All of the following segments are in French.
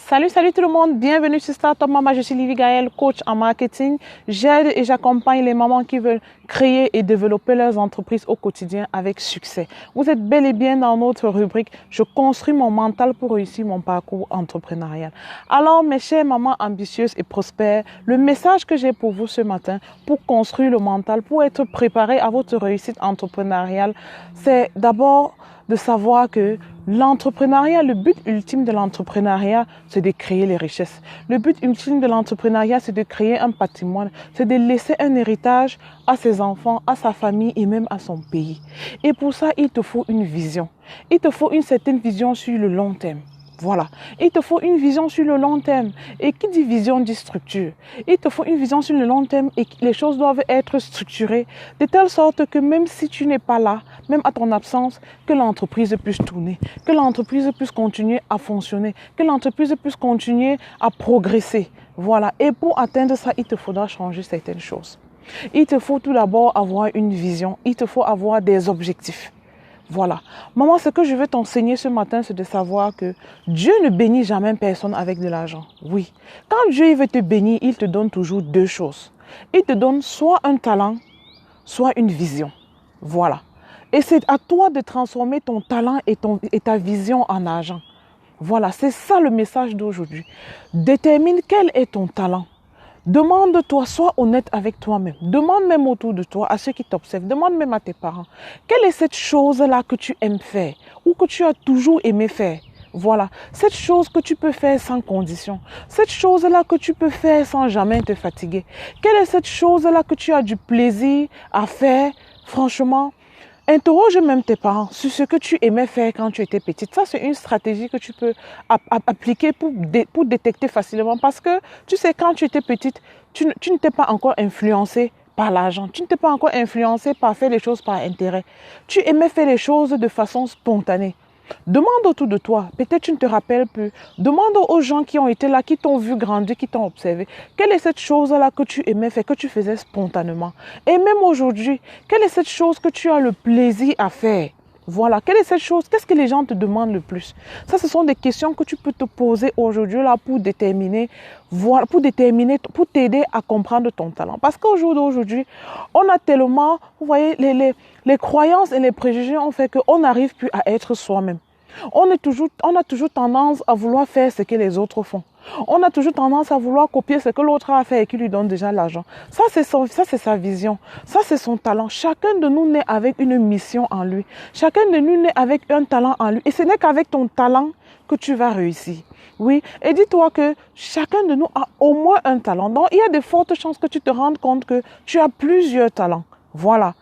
Salut tout le monde, bienvenue sur Startup Mama, je suis Livy Gaël, coach en marketing. J'aide et j'accompagne les mamans qui veulent créer et développer leurs entreprises au quotidien avec succès. Vous êtes bel et bien dans notre rubrique « Je construis mon mental pour réussir mon parcours entrepreneurial ». Alors mes chères mamans ambitieuses et prospères, le message que j'ai pour vous ce matin, pour construire le mental, pour être préparé à votre réussite entrepreneuriale, c'est d'abord de savoir que l'entrepreneuriat, le but ultime de l'entrepreneuriat, c'est de créer les richesses. Le but ultime de l'entrepreneuriat, c'est de créer un patrimoine, c'est de laisser un héritage à ses enfants, à sa famille et même à son pays. Et pour ça, il te faut une vision. Il te faut une certaine vision sur le long terme. Voilà. Il te faut une vision sur le long terme. Et qui dit vision dit structure. Il te faut une vision sur le long terme et les choses doivent être structurées de telle sorte que même si tu n'es pas là, même à ton absence, que l'entreprise puisse tourner, que l'entreprise puisse continuer à fonctionner, que l'entreprise puisse continuer à progresser. Voilà. Et pour atteindre ça, il te faudra changer certaines choses. Il te faut tout d'abord avoir une vision. Il te faut avoir des objectifs. Voilà. Maman, ce que je veux t'enseigner ce matin, c'est de savoir que Dieu ne bénit jamais personne avec de l'argent. Oui. Quand Dieu veut te bénir, il te donne toujours deux choses. Il te donne soit un talent, soit une vision. Voilà. Et c'est à toi de transformer ton talent et ta vision en argent. Voilà, c'est ça le message d'aujourd'hui. Détermine quel est ton talent. Demande-toi, sois honnête avec toi-même. Demande même autour de toi, à ceux qui t'observent. Demande même à tes parents. Quelle est cette chose-là que tu aimes faire ou que tu as toujours aimé faire? Voilà, cette chose que tu peux faire sans condition. Cette chose-là que tu peux faire sans jamais te fatiguer. Quelle est cette chose-là que tu as du plaisir à faire? Franchement, interroge même tes parents sur ce que tu aimais faire quand tu étais petite. Ça, c'est une stratégie que tu peux appliquer pour détecter facilement. Parce que, tu sais, quand tu étais petite, tu ne t'es pas encore influencé par l'argent. Tu ne t'es pas encore influencé par faire les choses par intérêt. Tu aimais faire les choses de façon spontanée. Demande autour de toi, peut-être tu ne te rappelles plus. Demande aux gens qui ont été là, qui t'ont vu grandir, qui t'ont observé. Quelle est cette chose-là que tu aimais faire, que tu faisais spontanément? Et même aujourd'hui, quelle est cette chose que tu as le plaisir à faire? Voilà, quelle est cette chose? Qu'est-ce que les gens te demandent le plus? Ça, ce sont des questions que tu peux te poser aujourd'hui là pour déterminer, voilà, pour t'aider à comprendre ton talent. Parce qu'au jour d'aujourd'hui, on a tellement, vous voyez, les croyances et les préjugés ont fait qu'on n'arrive plus à être soi-même. On a toujours tendance à vouloir faire ce que les autres font. On a toujours tendance à vouloir copier ce que l'autre a fait et qui lui donne déjà l'argent. Ça, c'est sa vision. Ça, c'est son talent. Chacun de nous naît avec une mission en lui. Chacun de nous naît avec un talent en lui. Et ce n'est qu'avec ton talent que tu vas réussir. Oui, et dis-toi que chacun de nous a au moins un talent. Donc, il y a de fortes chances que tu te rendes compte que tu as plusieurs talents. Voilà.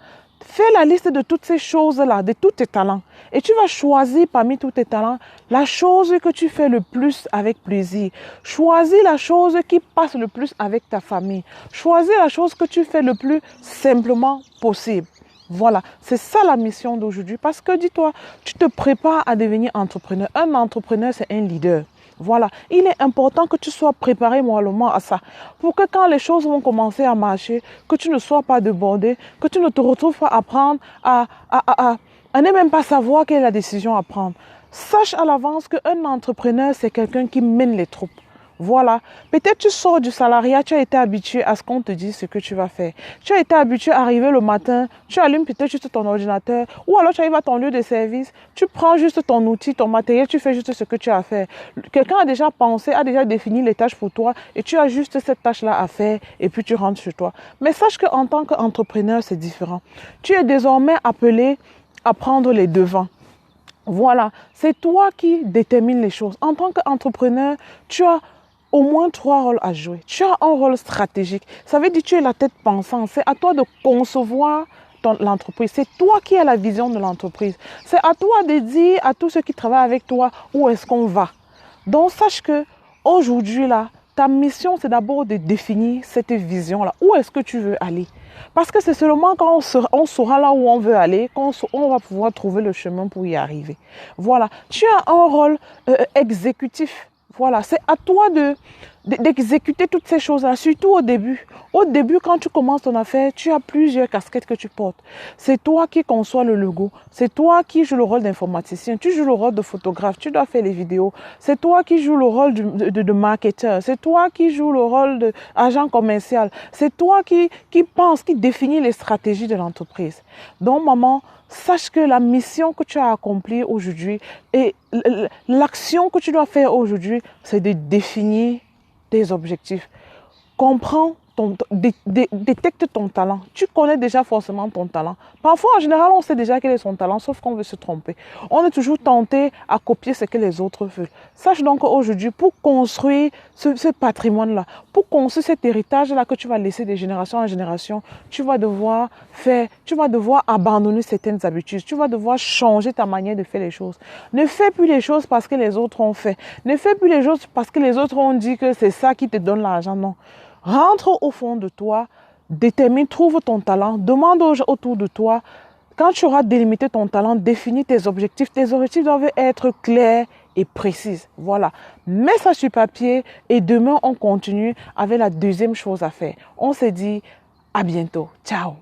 Fais la liste de toutes ces choses-là, de tous tes talents. Et tu vas choisir parmi tous tes talents la chose que tu fais le plus avec plaisir. Choisis la chose qui passe le plus avec ta famille. Choisis la chose que tu fais le plus simplement possible. Voilà, c'est ça la mission d'aujourd'hui. Parce que dis-toi, tu te prépares à devenir entrepreneur. Un entrepreneur, c'est un leader. Voilà, il est important que tu sois préparé moralement à ça. Pour que quand les choses vont commencer à marcher, que tu ne sois pas débordé, que tu ne te retrouves pas à prendre, à ne même pas savoir quelle est la décision à prendre. Sache à l'avance qu'un entrepreneur, c'est quelqu'un qui mène les troupes. Voilà. Peut-être tu sors du salariat, tu as été habitué à ce qu'on te dise ce que tu vas faire. Tu as été habitué à arriver le matin, tu allumes peut-être juste ton ordinateur ou alors tu arrives à ton lieu de service, tu prends juste ton outil, ton matériel, tu fais juste ce que tu as à faire. Quelqu'un a déjà pensé, a déjà défini les tâches pour toi et tu as juste cette tâche-là à faire et puis tu rentres chez toi. Mais sache qu'en tant qu'entrepreneur, c'est différent. Tu es désormais appelé à prendre les devants. Voilà, c'est toi qui détermines les choses. En tant qu'entrepreneur, tu as au moins 3 rôles à jouer. Tu as un rôle stratégique. Ça veut dire que tu es la tête pensante. C'est à toi de concevoir l'entreprise. C'est toi qui as la vision de l'entreprise. C'est à toi de dire à tous ceux qui travaillent avec toi où est-ce qu'on va. Donc, sache que aujourd'hui, là, ta mission, c'est d'abord de définir cette vision-là. Où est-ce que tu veux aller? Parce que c'est seulement quand on saura là où on veut aller, qu'on va pouvoir trouver le chemin pour y arriver. Voilà. Tu as un rôle exécutif. Voilà, c'est à toi d'exécuter toutes ces choses-là, surtout au début. Au début, quand tu commences ton affaire, tu as plusieurs casquettes que tu portes. C'est toi qui conçois le logo. C'est toi qui joues le rôle d'informaticien. Tu joues le rôle de photographe. Tu dois faire les vidéos. C'est toi qui joues le rôle de marketeur. C'est toi qui joues le rôle d'agent commercial. C'est toi qui pense, qui définit les stratégies de l'entreprise. Donc, maman, sache que la mission que tu as accomplie aujourd'hui et l'action que tu dois faire aujourd'hui, c'est de définir tes objectifs. Comprends, détecte ton talent. Tu connais déjà forcément ton talent. Parfois, en général, on sait déjà quel est son talent, sauf qu'on veut se tromper. On est toujours tenté à copier ce que les autres veulent. Sache donc qu'aujourd'hui, pour construire ce patrimoine-là, pour construire cet héritage-là que tu vas laisser de génération en génération, tu vas devoir abandonner certaines habitudes. Tu vas devoir changer ta manière de faire les choses. Ne fais plus les choses parce que les autres ont fait. Ne fais plus les choses parce que les autres ont dit que c'est ça qui te donne l'argent. Non. Rentre au fond de toi, détermine, trouve ton talent, demande aux gens autour de toi. Quand tu auras délimité ton talent, définis tes objectifs. Tes objectifs doivent être clairs et précis. Voilà. Mets ça sur papier et demain, on continue avec la deuxième chose à faire. On se dit à bientôt. Ciao.